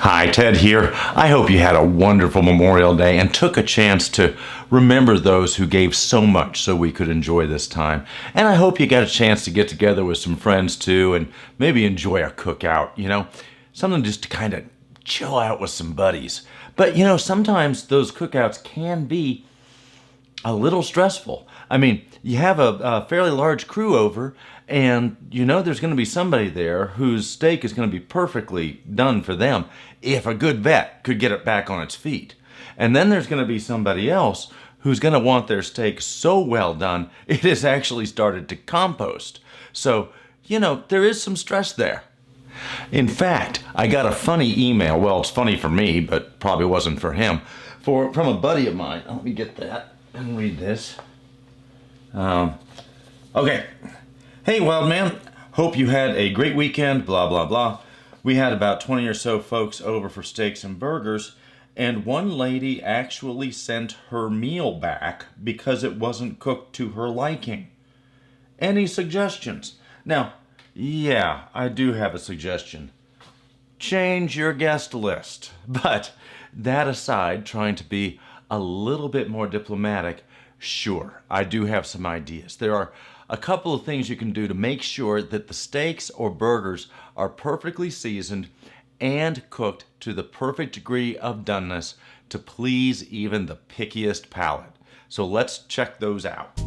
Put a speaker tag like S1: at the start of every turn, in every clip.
S1: Hi, Ted here. I hope you had a wonderful Memorial Day and took a chance to remember those who gave so much so we could enjoy this time. And I hope you got a chance to get together with some friends too and maybe enjoy a cookout, something just to kind of chill out with some buddies. But sometimes those cookouts can be a little stressful. I mean, you have a fairly large crew over, and there's going to be somebody there whose steak is going to be perfectly done for them if a good vet could get it back on its feet. And then there's going to be somebody else who's going to want their steak so well done it has actually started to compost. So, there is some stress there. In fact, I got a funny email. Well, it's funny for me, but probably wasn't for him. From a buddy of mine. Let me get that and read this. Okay. Hey, wild man. Hope you had a great weekend, blah, blah, blah. We had about 20 or so folks over for steaks and burgers, and one lady actually sent her meal back because it wasn't cooked to her liking. Any suggestions? Now, yeah, I do have a suggestion. Change your guest list. But that aside, trying to be a little bit more diplomatic, sure, I do have some ideas. There are a couple of things you can do to make sure that the steaks or burgers are perfectly seasoned and cooked to the perfect degree of doneness to please even the pickiest palate. So let's check those out.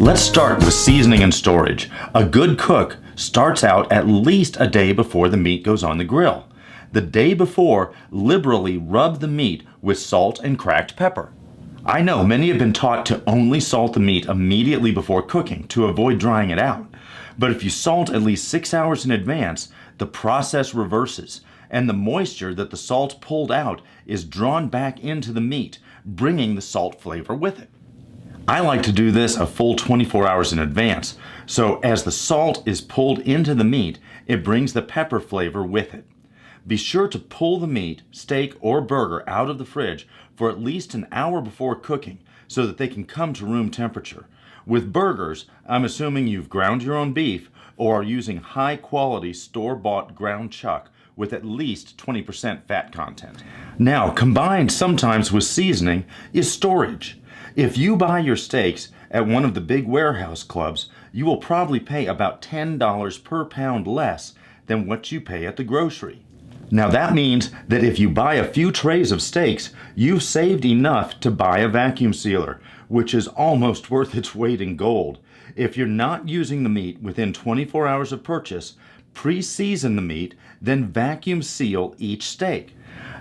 S1: Let's start with seasoning and storage. A good cook starts out at least a day before the meat goes on the grill. The day before, liberally rub the meat with salt and cracked pepper. I know many have been taught to only salt the meat immediately before cooking to avoid drying it out. But if you salt at least 6 hours in advance, the process reverses, and the moisture that the salt pulled out is drawn back into the meat, bringing the salt flavor with it. I like to do this a full 24 hours in advance, so as the salt is pulled into the meat, it brings the pepper flavor with it. Be sure to pull the meat, steak, or burger out of the fridge for at least an hour before cooking so that they can come to room temperature. With burgers, I'm assuming you've ground your own beef or are using high-quality store-bought ground chuck with at least 20% fat content. Now, combined sometimes with seasoning is storage. If you buy your steaks at one of the big warehouse clubs, you will probably pay about $10 per pound less than what you pay at the grocery. Now that means that if you buy a few trays of steaks, you've saved enough to buy a vacuum sealer, which is almost worth its weight in gold. If you're not using the meat within 24 hours of purchase, pre-season the meat, then vacuum seal each steak.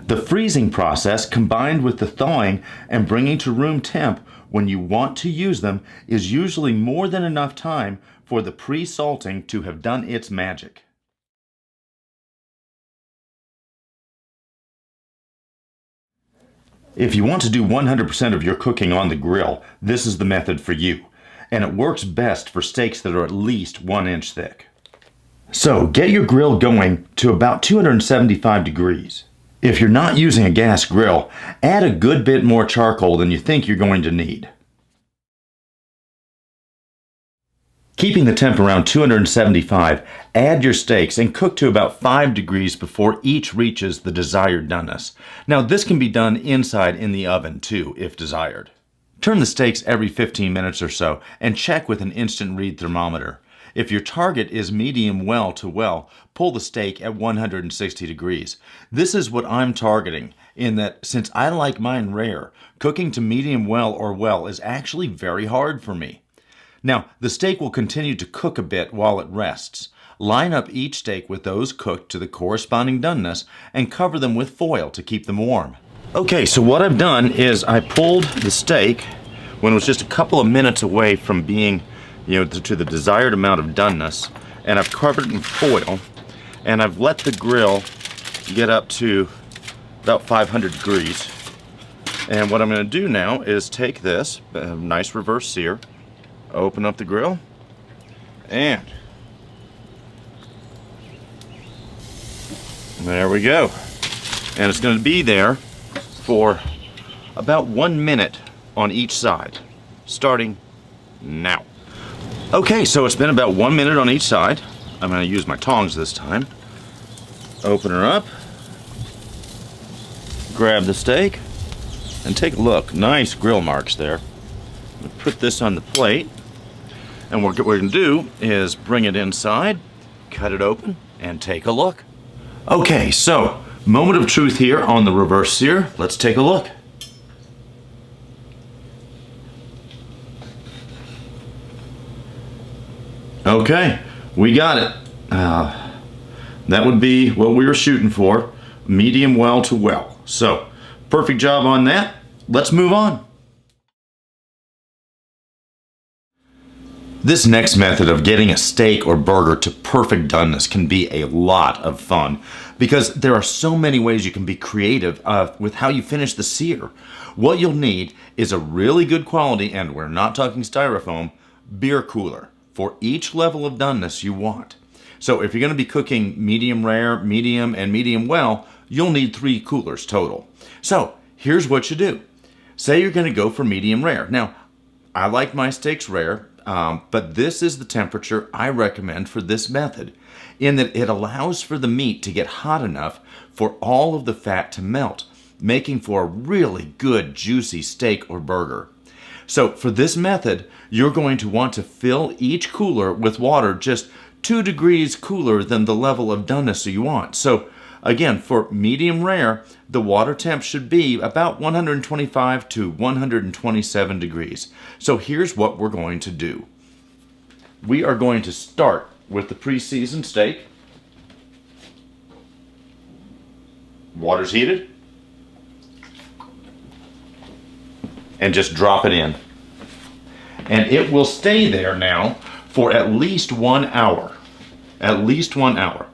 S1: The freezing process combined with the thawing and bringing to room temp when you want to use them is usually more than enough time for the pre-salting to have done its magic. If you want to do 100% of your cooking on the grill, this is the method for you, and it works best for steaks that are at least 1 inch thick. So get your grill going to about 275 degrees. If you're not using a gas grill, add a good bit more charcoal than you think you're going to need. Keeping the temp around 275, add your steaks and cook to about 5 degrees before each reaches the desired doneness. Now this can be done inside in the oven too, if desired. Turn the steaks every 15 minutes or so and check with an instant read thermometer. If your target is medium well to well, pull the steak at 160 degrees. This is what I'm targeting, in that since I like mine rare, cooking to medium well or well is actually very hard for me. Now, the steak will continue to cook a bit while it rests. Line up each steak with those cooked to the corresponding doneness and cover them with foil to keep them warm. Okay, so what I've done is I pulled the steak when it was just a couple of minutes away from being to the desired amount of doneness, and I've covered it in foil, and I've let the grill get up to about 500 degrees. And what I'm going to do now is take this, nice reverse sear, open up the grill, and there we go. And it's going to be there for about 1 minute on each side, starting now. Okay, so it's been about 1 minute on each side. I'm going to use my tongs this time. Open her up, grab the steak, and take a look. Nice grill marks there. I'm going to put this on the plate, and what we're going to do is bring it inside, cut it open, and take a look. Okay, so moment of truth here on the reverse sear. Let's take a look. Okay, we got it. That would be what we were shooting for, medium well to well. So, perfect job on that. Let's move on. This next method of getting a steak or burger to perfect doneness can be a lot of fun because there are so many ways you can be creative with how you finish the sear. What you'll need is a really good quality, and we're not talking styrofoam, beer cooler for each level of doneness you want. So if you're going to be cooking medium rare, medium, and medium well, you'll need 3 coolers total. So here's what you do. Say you're going to go for medium rare. Now, I like my steaks rare, but this is the temperature I recommend for this method, in that it allows for the meat to get hot enough for all of the fat to melt, making for a really good juicy steak or burger. So for this method, you're going to want to fill each cooler with water just 2 degrees cooler than the level of doneness you want. So again, for medium rare, the water temp should be about 125 to 127 degrees. So here's what we're going to do. We are going to start with the pre-seasoned steak. Water's heated. And just drop it in. And it will stay there now for at least 1 hour. At least 1 hour.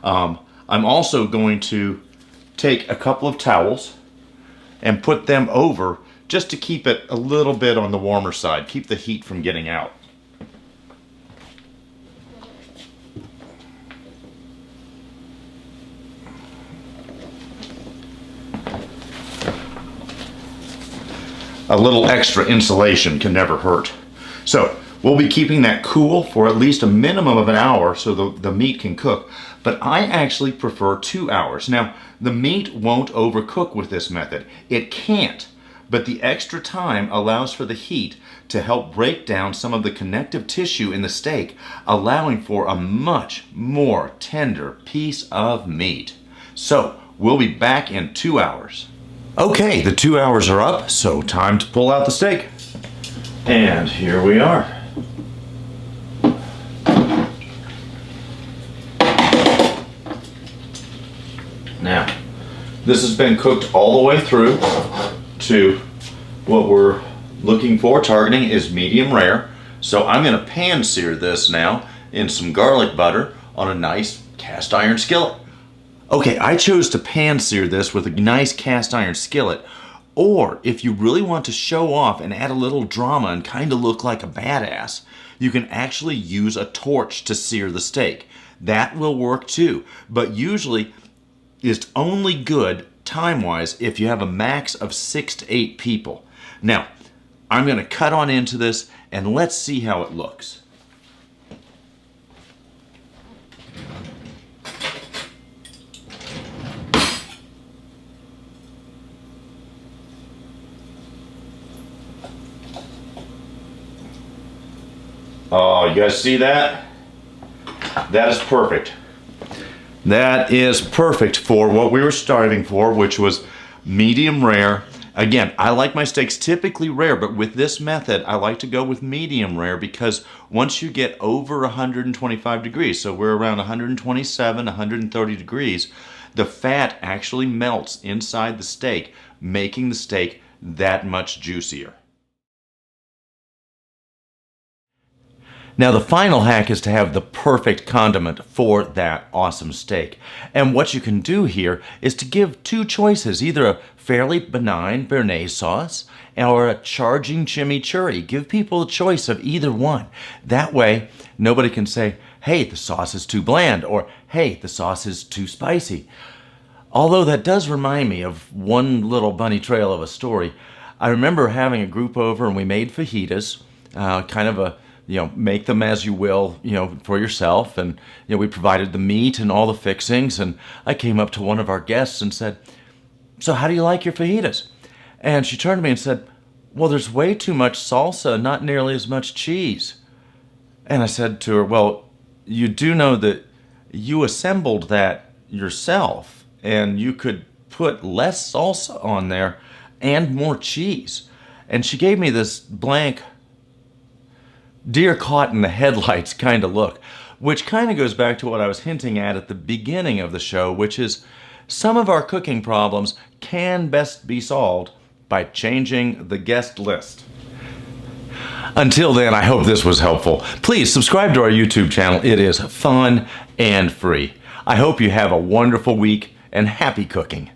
S1: I'm also going to take a couple of towels and put them over just to keep it a little bit on the warmer side, keep the heat from getting out. A little extra insulation can never hurt. So we'll be keeping that cool for at least a minimum of an hour so the meat can cook. But I actually prefer 2 hours. Now, the meat won't overcook with this method. It can't, but the extra time allows for the heat to help break down some of the connective tissue in the steak, allowing for a much more tender piece of meat. So, we'll be back in 2 hours. Okay, the 2 hours are up, so time to pull out the steak. And here we are. Now, this has been cooked all the way through to what we're looking for. Targeting is medium rare. So I'm going to pan sear this now in some garlic butter on a nice cast iron skillet. Okay, I chose to pan sear this with a nice cast iron skillet. Or if you really want to show off and add a little drama and kind of look like a badass, you can actually use a torch to sear the steak. That will work too, but usually it's only good time-wise if you have a max of 6 to 8 people. Now, I'm going to cut on into this and let's see how it looks. Oh, you guys see that? That is perfect. That is perfect for what we were striving for, which was medium rare. Again, I like my steaks typically rare, but with this method, I like to go with medium rare because once you get over 125 degrees, so we're around 127, 130 degrees, the fat actually melts inside the steak, making the steak that much juicier. Now the final hack is to have the perfect condiment for that awesome steak. And what you can do here is to give 2 choices, either a fairly benign béarnaise sauce or a charging chimichurri. Give people a choice of either one. That way, nobody can say, hey, the sauce is too bland, or hey, the sauce is too spicy. Although that does remind me of one little bunny trail of a story. I remember having a group over and we made fajitas, kind of a, make them as you will, for yourself. And, we provided the meat and all the fixings. And I came up to one of our guests and said, "So how do you like your fajitas?" And she turned to me and said, "Well, there's way too much salsa, not nearly as much cheese." And I said to her, "Well, you do know that you assembled that yourself and you could put less salsa on there and more cheese." And she gave me this blank, deer caught in the headlights kind of look, which kind of goes back to what I was hinting at the beginning of the show, which is some of our cooking problems can best be solved by changing the guest list. Until then, I hope this was helpful. Please subscribe to our YouTube channel. It is fun and free. I hope you have a wonderful week and happy cooking.